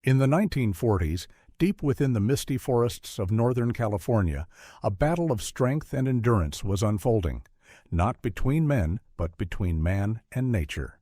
In the 1940s, deep within the misty forests of Northern California, a battle of strength and endurance was unfolding, not between men, but between man and nature.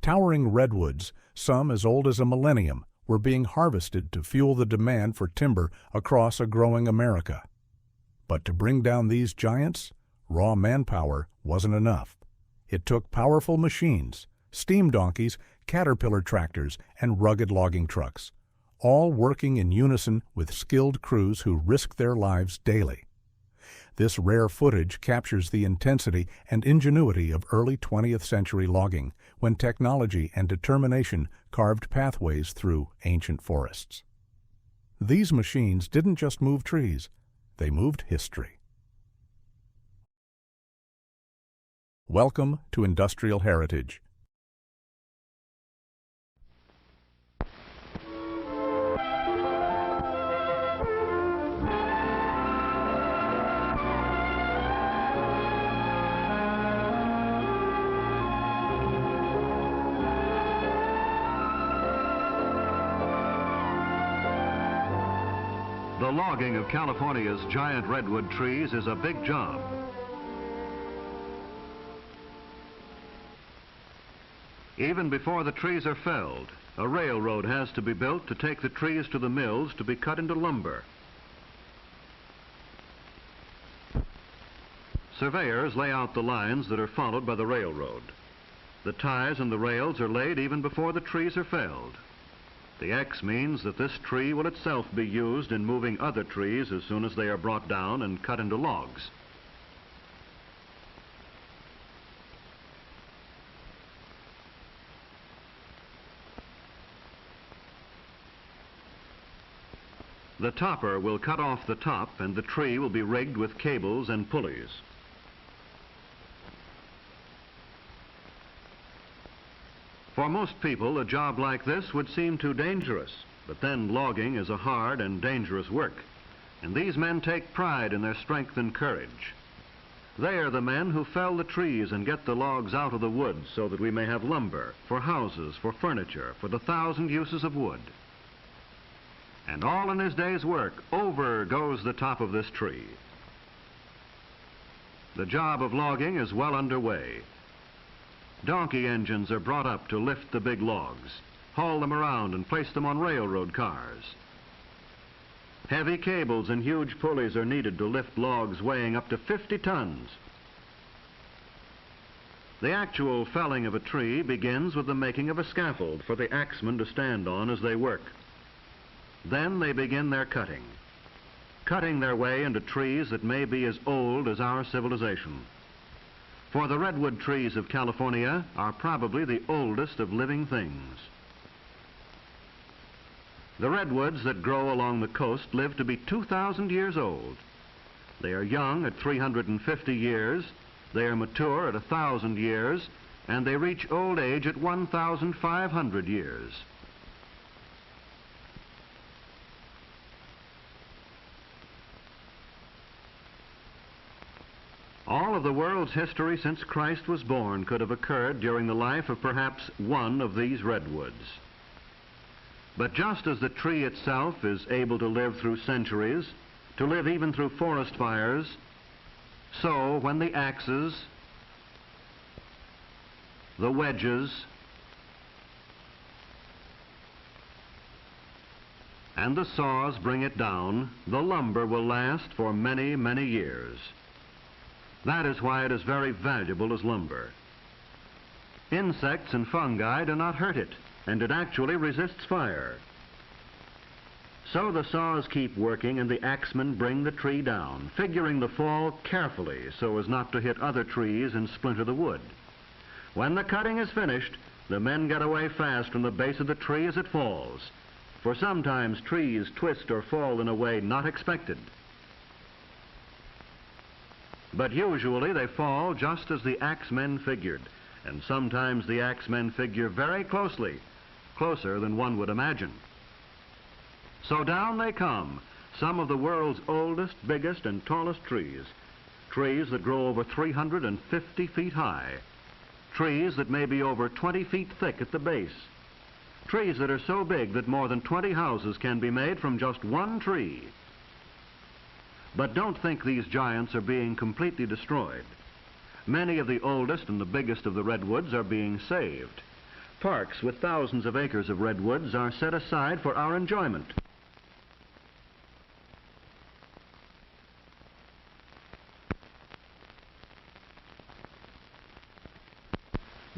Towering redwoods, some as old as a millennium, were being harvested to fuel the demand for timber across a growing America. But to bring down these giants, raw manpower wasn't enough. It took powerful machines, steam donkeys, Caterpillar tractors, and rugged logging trucks, all working in unison with skilled crews who risked their lives daily. This rare footage captures the intensity and ingenuity of early 20th century logging, when technology and determination carved pathways through ancient forests. These machines didn't just move trees, they moved history. Welcome to Industrial Heritage. The logging of California's giant redwood trees is a big job. Even before the trees are felled, a railroad has to be built to take the trees to the mills to be cut into lumber. Surveyors lay out the lines that are followed by the railroad. The ties and the rails are laid even before the trees are felled. The X means that this tree will itself be used in moving other trees as soon as they are brought down and cut into logs. The topper will cut off the top and the tree will be rigged with cables and pulleys. For most people, a job like this would seem too dangerous, but then logging is a hard and dangerous work, and these men take pride in their strength and courage. They are the men who fell the trees and get the logs out of the woods so that we may have lumber, for houses, for furniture, for the 1,000 uses of wood. And all in his day's work, over goes the top of this tree. The job of logging is well underway. Donkey engines are brought up to lift the big logs, haul them around and place them on railroad cars. Heavy cables and huge pulleys are needed to lift logs weighing up to 50 tons. The actual felling of a tree begins with the making of a scaffold for the axemen to stand on as they work. Then they begin their cutting their way into trees that may be as old as our civilization. For the redwood trees of California are probably the oldest of living things. The redwoods that grow along the coast live to be 2,000 years old. They are young at 350 years, they are mature at 1,000 years, and they reach old age at 1,500 years. All of the world's history since Christ was born could have occurred during the life of perhaps one of these redwoods. But just as the tree itself is able to live through centuries, to live even through forest fires, so when the axes, the wedges, and the saws bring it down, the lumber will last for many, many years. That is why it is very valuable as lumber. Insects and fungi do not hurt it, and it actually resists fire. So the saws keep working and the axemen bring the tree down, figuring the fall carefully so as not to hit other trees and splinter the wood. When the cutting is finished, the men get away fast from the base of the tree as it falls, for sometimes trees twist or fall in a way not expected. But usually they fall just as the axemen figured, and sometimes the axemen figure very closely, closer than one would imagine. So down they come, some of the world's oldest, biggest, and tallest trees, trees that grow over 350 feet high, trees that may be over 20 feet thick at the base, trees that are so big that more than 20 houses can be made from just one tree. But don't think these giants are being completely destroyed. Many of the oldest and the biggest of the redwoods are being saved. Parks with thousands of acres of redwoods are set aside for our enjoyment.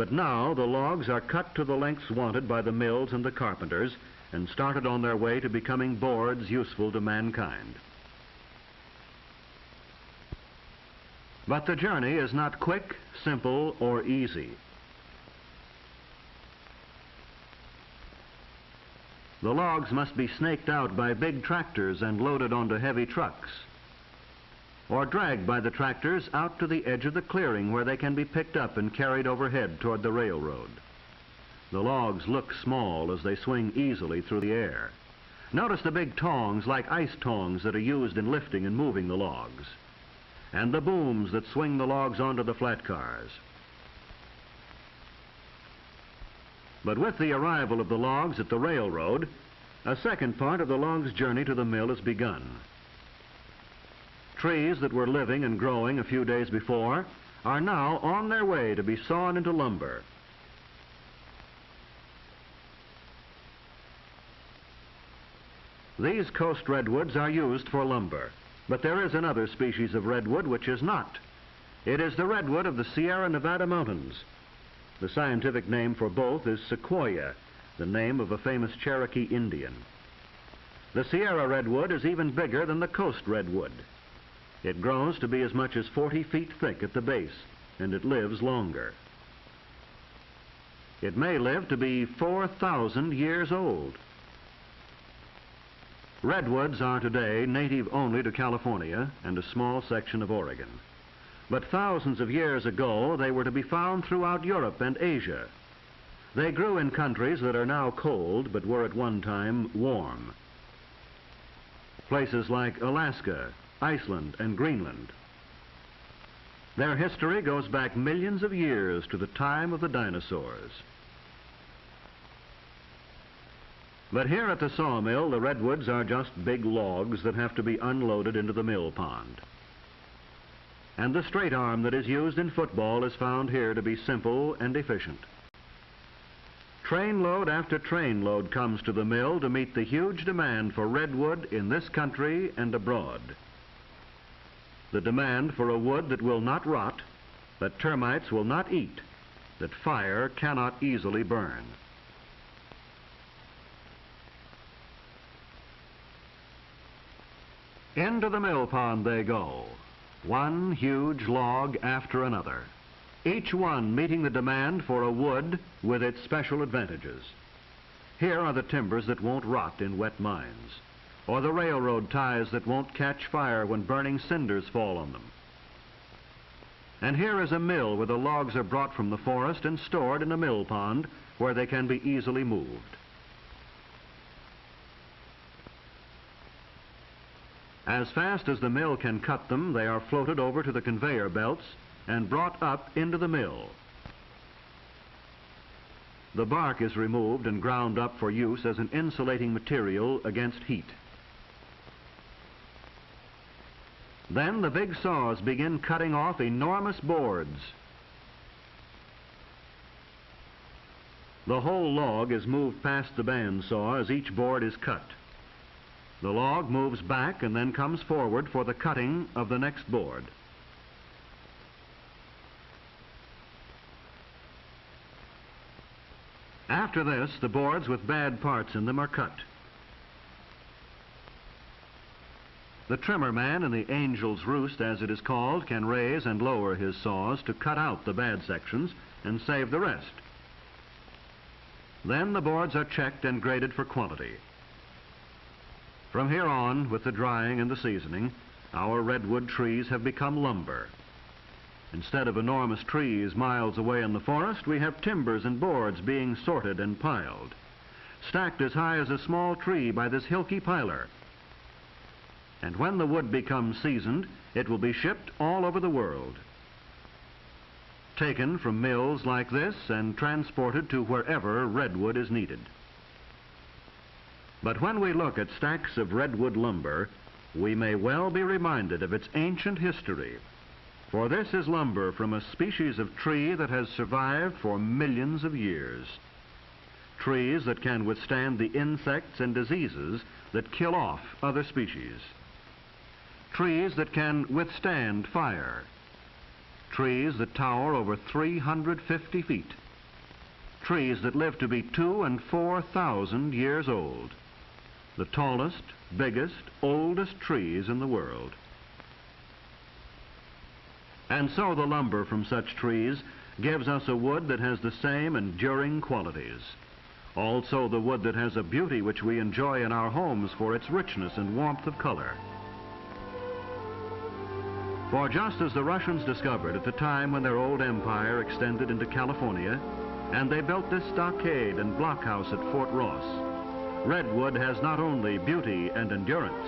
But now the logs are cut to the lengths wanted by the mills and the carpenters and started on their way to becoming boards useful to mankind. But the journey is not quick, simple, or easy. The logs must be snaked out by big tractors and loaded onto heavy trucks, or dragged by the tractors out to the edge of the clearing where they can be picked up and carried overhead toward the railroad. The logs look small as they swing easily through the air. Notice the big tongs like ice tongs that are used in lifting and moving the logs, and the booms that swing the logs onto the flat cars. But with the arrival of the logs at the railroad, a second part of the log's journey to the mill has begun. Trees that were living and growing a few days before are now on their way to be sawn into lumber. These coast redwoods are used for lumber, but there is another species of redwood which is not. It is the redwood of the Sierra Nevada mountains. The scientific name for both is sequoia, the name of a famous Cherokee Indian. The Sierra redwood is even bigger than the coast redwood. It grows to be as much as 40 feet thick at the base, and it lives longer. It may live to be 4,000 years old. Redwoods are today native only to California and a small section of Oregon. But thousands of years ago, they were to be found throughout Europe and Asia. They grew in countries that are now cold, but were at one time warm. Places like Alaska, Iceland, and Greenland. Their history goes back millions of years to the time of the dinosaurs. But here at the sawmill, the redwoods are just big logs that have to be unloaded into the mill pond. And the straight arm that is used in football is found here to be simple and efficient. Trainload after trainload comes to the mill to meet the huge demand for redwood in this country and abroad. The demand for a wood that will not rot, that termites will not eat, that fire cannot easily burn. Into the mill pond they go, one huge log after another, each one meeting the demand for a wood with its special advantages. Here are the timbers that won't rot in wet mines, or the railroad ties that won't catch fire when burning cinders fall on them. And here is a mill where the logs are brought from the forest and stored in a mill pond where they can be easily moved. As fast as the mill can cut them, they are floated over to the conveyor belts and brought up into the mill. The bark is removed and ground up for use as an insulating material against heat. Then the big saws begin cutting off enormous boards. The whole log is moved past the bandsaw as each board is cut. The log moves back and then comes forward for the cutting of the next board. After this, the boards with bad parts in them are cut. The trimmer man in the angel's roost, as it is called, can raise and lower his saws to cut out the bad sections and save the rest. Then the boards are checked and graded for quality. From here on, with the drying and the seasoning, our redwood trees have become lumber. Instead of enormous trees miles away in the forest, we have timbers and boards being sorted and piled, stacked as high as a small tree by this hilky piler. And when the wood becomes seasoned, it will be shipped all over the world, taken from mills like this and transported to wherever redwood is needed. But when we look at stacks of redwood lumber, we may well be reminded of its ancient history. For this is lumber from a species of tree that has survived for millions of years. Trees that can withstand the insects and diseases that kill off other species. Trees that can withstand fire. Trees that tower over 350 feet. Trees that live to be 2,000 and 4,000 years old. The tallest, biggest, oldest trees in the world. And so the lumber from such trees gives us a wood that has the same enduring qualities. Also the wood that has a beauty which we enjoy in our homes for its richness and warmth of color. For just as the Russians discovered at the time when their old empire extended into California, and they built this stockade and blockhouse at Fort Ross, redwood has not only beauty and endurance,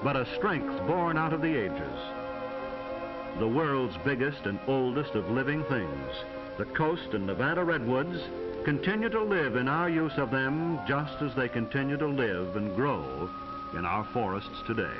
but a strength born out of the ages. The world's biggest and oldest of living things, the Coast and Nevada redwoods, continue to live in our use of them just as they continue to live and grow in our forests today.